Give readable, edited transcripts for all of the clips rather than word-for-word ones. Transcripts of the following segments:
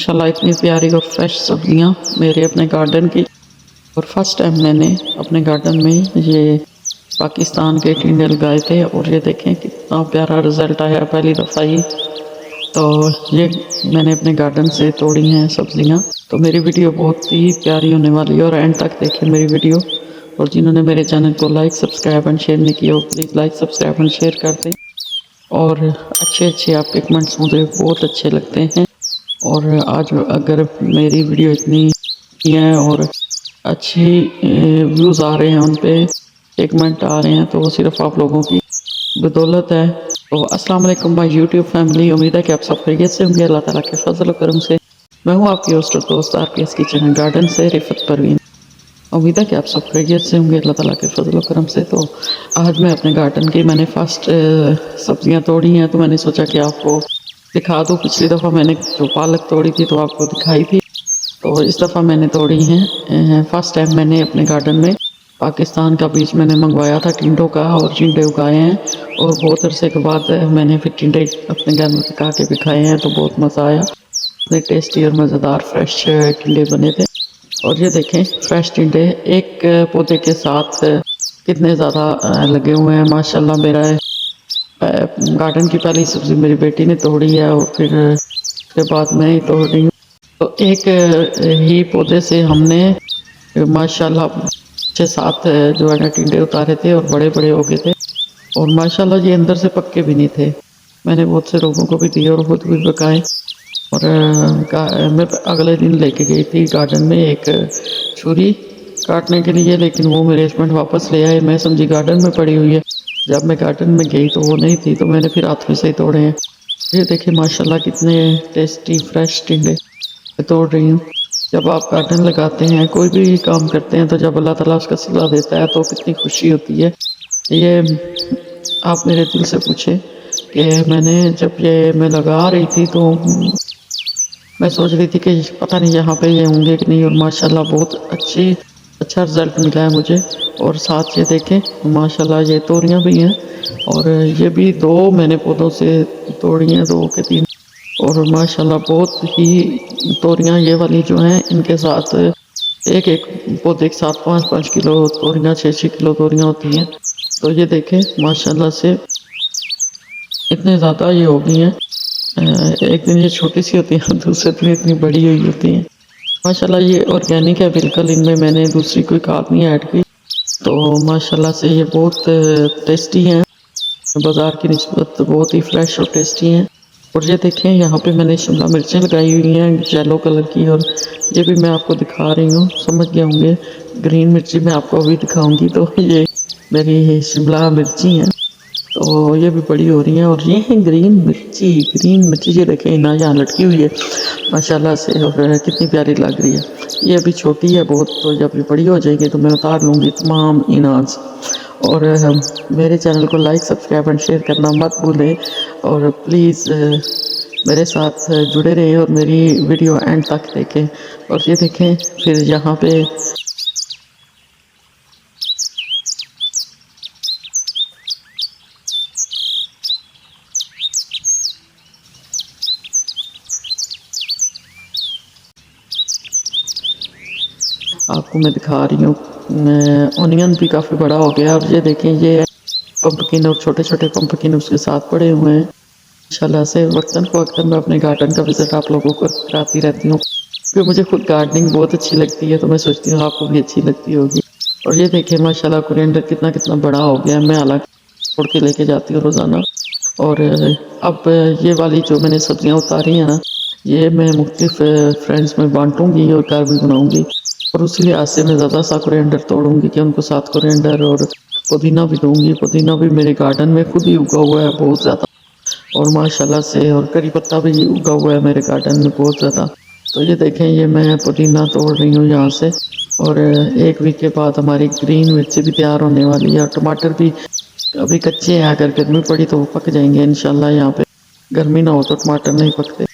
माशाल्लाह इतनी प्यारी और फ्रेश सब्जियां मेरे अपने गार्डन की। और फर्स्ट टाइम मैंने अपने गार्डन में ये पाकिस्तान के टिंडे लगाए थे और ये देखें कितना प्यारा रिज़ल्ट आया पहली दफ़ा ही। तो ये मैंने अपने गार्डन से तोड़ी हैं सब्जियां। तो मेरी वीडियो बहुत ही प्यारी होने वाली है और एंड तक देखें मेरी वीडियो। और जिन्होंने मेरे चैनल को लाइक सब्सक्राइब एंड शेयर नहीं किया वो please like subscribe and share कर दें। और अच्छे आपके कमेंट्स मुझे बहुत अच्छे लगते हैं। और आज अगर मेरी वीडियो इतनी है और अच्छी व्यूज़ आ रहे हैं, उन पे एक कमेंट आ रहे हैं, तो वो सिर्फ आप लोगों की बदौलत है। तो अस्सलाम वालेकुम माय यूट्यूब फैमिली, उम्मीद है कि आप सब खैरियत से होंगे अल्लाह ताला के फजल और करम से। मैं हूँ आपकी होस्ट और दोस्त RPS किचन गार्डन से रिफत परवीन। उम्मीद है कि आप सब खैरियत से होंगे अल्लाह ताला के फजल और करम से। तो आज मैं अपने गार्डन की मैंने फर्स्ट सब्जियां तोड़ी हैं, तो मैंने सोचा कि आपको दिखा दूँ। पिछली दफ़ा मैंने जो पालक तोड़ी थी तो आपको दिखाई थी, तो इस दफ़ा मैंने तोड़ी हैं। फर्स्ट टाइम मैंने अपने गार्डन में पाकिस्तान का बीज मैंने मंगवाया था टिंडों का, और टिंडे उगाए हैं। और बहुत अरसे के बाद मैंने फिर टिंडे अपने घर में पका के भी खाए हैं, तो बहुत मज़ा आया। इतने टेस्टी और मज़ेदार फ्रेश टिंडे बने थे। और ये देखें फ्रेश टिंडे एक पौधे के साथ कितने ज़्यादा लगे हुए हैं माशाल्लाह। मेरा गार्डन की पहली सब्ज़ी मेरी बेटी ने तोड़ी है और फिर उसके बाद मैं ही तोड़ रही हूँ। तो एक ही पौधे से हमने माशाल्लाह 6-7 जो है ना टिंडे उतारे थे और बड़े बड़े हो गए थे। और माशाल्लाह ये अंदर से पक्के भी नहीं थे। मैंने बहुत से लोगों को भी दिए और खुद भी पकाए। और मैं अगले दिन लेके गई थी गार्डन में एक छुरी काटने के लिए, लेकिन वो मेरे हस्बैंड वापस ले आए। मैं समझी गार्डन में पड़ी हुई है। जब मैं गार्डन में गई तो वो नहीं थी, तो मैंने फिर हाथ में से ही तोड़े हैं। ये देखिए माशाल्लाह कितने टेस्टी फ्रेश टिंडे तोड़ रही हूँ। जब आप गार्डन लगाते हैं, कोई भी काम करते हैं, तो जब अल्लाह ताला उसका सिला देता है तो कितनी खुशी होती है। ये आप मेरे दिल से पूछे कि मैंने जब ये मैं लगा रही थी तो मैं सोच रही थी कि पता नहीं यहाँ पे ये होंगे कि नहीं, और माशाल्लाह बहुत अच्छा रिज़ल्ट मिला है मुझे। और साथ ये देखें माशाल्लाह ये तोरियां भी हैं, और ये भी 2 मैंने पौधों से तोड़ी हैं, 2 के 3। और माशाल्लाह बहुत ही तोरियां ये वाली जो हैं, इनके साथ एक एक पौधे के साथ 5-5 किलो तोरियां, 6-6 किलो तोरियां होती हैं। तो ये देखें माशाल्लाह से इतने ज़्यादा ये हो गई हैं। एक दिन ये छोटी सी होती हैं, दूसरे दिन इतनी बड़ी हुई होती हैं। माशाल्लाह ये ऑर्गेनिक है बिल्कुल, इनमें मैंने दूसरी कोई खाद नहीं ऐड की। तो माशाल्लाह से ये बहुत टेस्टी हैं, बाज़ार की निस्बत बहुत ही फ्रेश और टेस्टी हैं। और ये देखें यहाँ पे मैंने शिमला मिर्चें लगाई हुई हैं येलो कलर की, और ये भी मैं आपको दिखा रही हूँ, समझ गए होंगे। ग्रीन मिर्ची मैं आपको अभी दिखाऊंगी। तो ये मेरी शिमला मिर्ची हैं, तो ये भी बड़ी हो रही हैं। और ये है ग्रीन मिर्ची ये देखें ना, यहाँ लटकी हुई है माशाल्लाह से, और कितनी प्यारी लग रही है। ये अभी छोटी है बहुत, तो जब ये बड़ी हो जाएगी तो मैं उतार लूँगी तमाम इनाज। और मेरे चैनल को लाइक सब्सक्राइब एंड शेयर करना मत भूलें। और प्लीज़ मेरे साथ जुड़े रहें और मेरी वीडियो एंड तक देखें। और ये देखें फिर यहाँ पे आपको मैं दिखा रही हूँ ऑनियन भी काफ़ी बड़ा हो गया। और ये देखें ये पंपकिन और छोटे छोटे पंपकिन उसके साथ पड़े हुए हैं। इंशाल्लाह से वक्तन फ़वक्तन मैं अपने गार्डन का विज़िट आप लोगों को कराती रहती हूँ, क्योंकि मुझे खुद गार्डनिंग बहुत अच्छी लगती है, तो मैं सोचती हूँ आपको भी अच्छी लगती होगी। और ये देखिए माशाल्लाह कोरिएंडर कितना बड़ा हो गया। मैं हालांकि तोड़ के लेके जाती हूँ रोज़ाना। और अब ये वाली जो मैंने सब्जियाँ उतारी हैं ना, ये मैं मुख्तलिफ फ्रेंड्स में बांटूँगी और घर भी बनाऊँगी। और उसी लिहाज से मैं ज़्यादा सा कोरिएंडर तोड़ूँगी कि उनको साथ कोरिएंडर और पुदीना भी दूँगी। पुदीना भी मेरे गार्डन में खुद ही उगा हुआ है बहुत ज़्यादा, और माशाल्लाह से। और करी पत्ता भी उगा हुआ है मेरे गार्डन में बहुत ज़्यादा। तो ये देखें ये मैं पुदीना तोड़ रही हूँ यहाँ से। और 1 वीक के बाद हमारी ग्रीन मिर्ची भी तैयार होने वाली है। और टमाटर भी अभी कच्चे हैं, अगर गर्मी पड़ी तो वो पक जाएंगे इंशाल्लाह। यहाँ पे गर्मी ना हो तो टमाटर नहीं पकते।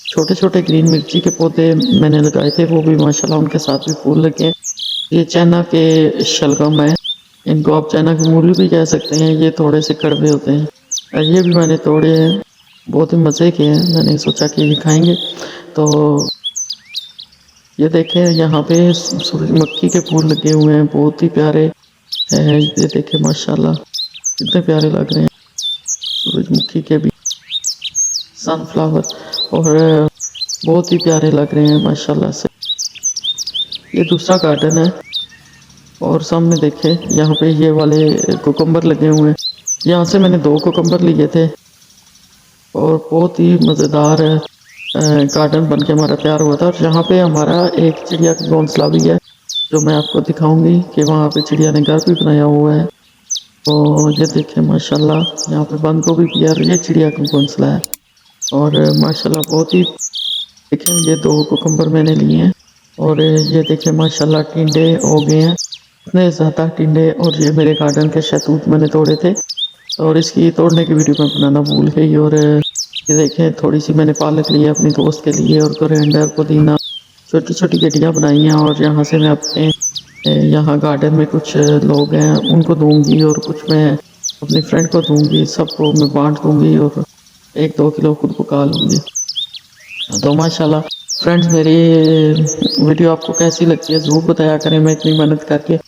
छोटे छोटे ग्रीन मिर्ची के पौधे मैंने लगाए थे, वो भी माशाल्लाह उनके साथ भी फूल लगे हैं। ये चाइना के शलगम है, इनको आप चाइना के मूली भी कह सकते हैं। ये थोड़े से कड़वे होते हैं। ये भी मैंने तोड़े हैं, बहुत ही मज़े के हैं। मैंने सोचा कि ये खाएंगे। तो ये देखें यहाँ पे सूरजमुखी के फूल लगे हुए हैं, बहुत ही प्यारे हैं। ये देखें माशाल्लाह कितने प्यारे लग रहे हैं सूरजमुखी के भी, सनफ्लावर, और बहुत ही प्यारे लग रहे हैं माशाल्लाह से। ये दूसरा गार्डन है और सामने देखें यहाँ पे ये वाले कुकम्बर लगे हुए हैं। यहाँ से मैंने 2 कुकम्बर लिए थे और बहुत ही मज़ेदार गार्डन बन के हमारा तैयार हुआ था। और यहाँ पे हमारा एक चिड़िया का घोंसला भी है जो मैं आपको दिखाऊंगी कि वहाँ पे चिड़िया ने घर भी बनाया हुआ है। तो ये देखें माशाल्लाह यहाँ पे बंद गोभी भी है और ये चिड़िया का घोंसला है। और माशाल्लाह बहुत ही देखें ये 2 कुकम्बर मैंने लिए हैं और ये देखें माशाल्लाह टिंडे हो गए हैं, इतने ज़्यादा टिंडे। और ये मेरे गार्डन के शहतूत मैंने तोड़े थे और इसकी तोड़ने की वीडियो मैं बनाना भूल गई। और ये देखें थोड़ी सी मैंने पालक ली है अपनी दोस्त के लिए और कोरिएंडर पुदीना छोटी छोटी गड्डियाँ बनाई हैं। और यहाँ से मैं अपने यहाँ गार्डन में कुछ लोग हैं उनको दूंगी और कुछ मैं अपनी फ्रेंड को दूंगी, सबको मैं बांट दूंगी और 1-2 किलो खुद पका लूँगी। तो माशाल्लाह फ्रेंड्स मेरी वीडियो आपको कैसी लगती है ज़रूर बताया करें। मैं इतनी मेहनत करके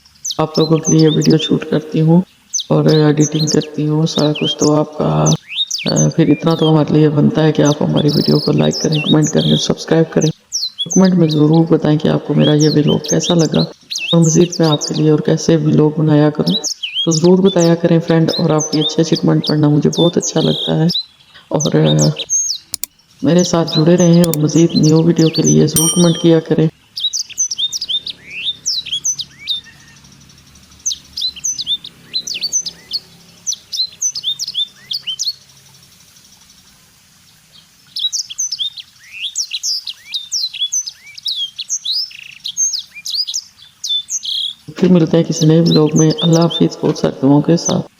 आप लोगों के लिए वीडियो शूट करती हूँ और एडिटिंग करती हूँ सारा कुछ, तो आपका फिर इतना तो हमारे लिए बनता है कि आप हमारी वीडियो को लाइक करें, कमेंट करें, सब्सक्राइब करें। कमेंट में ज़रूर बताएं कि आपको मेरा ये व्लॉग कैसा लगा और मज़ीद मैं आपके लिए और कैसे व्लॉग बनाया करूँ, तो ज़रूर बताया करें फ्रेंड। और आपकी अच्छी कमेंट पढ़ना मुझे बहुत अच्छा लगता है और मेरे साथ जुड़े रहें और मज़ीद न्यू वीडियो के लिए ज़रूर कमेंट किया करें। फिर मिलते हैं किसी नए व्लॉग में। अल्लाह हाफिज़ बहुत सारे दुआओं के साथ।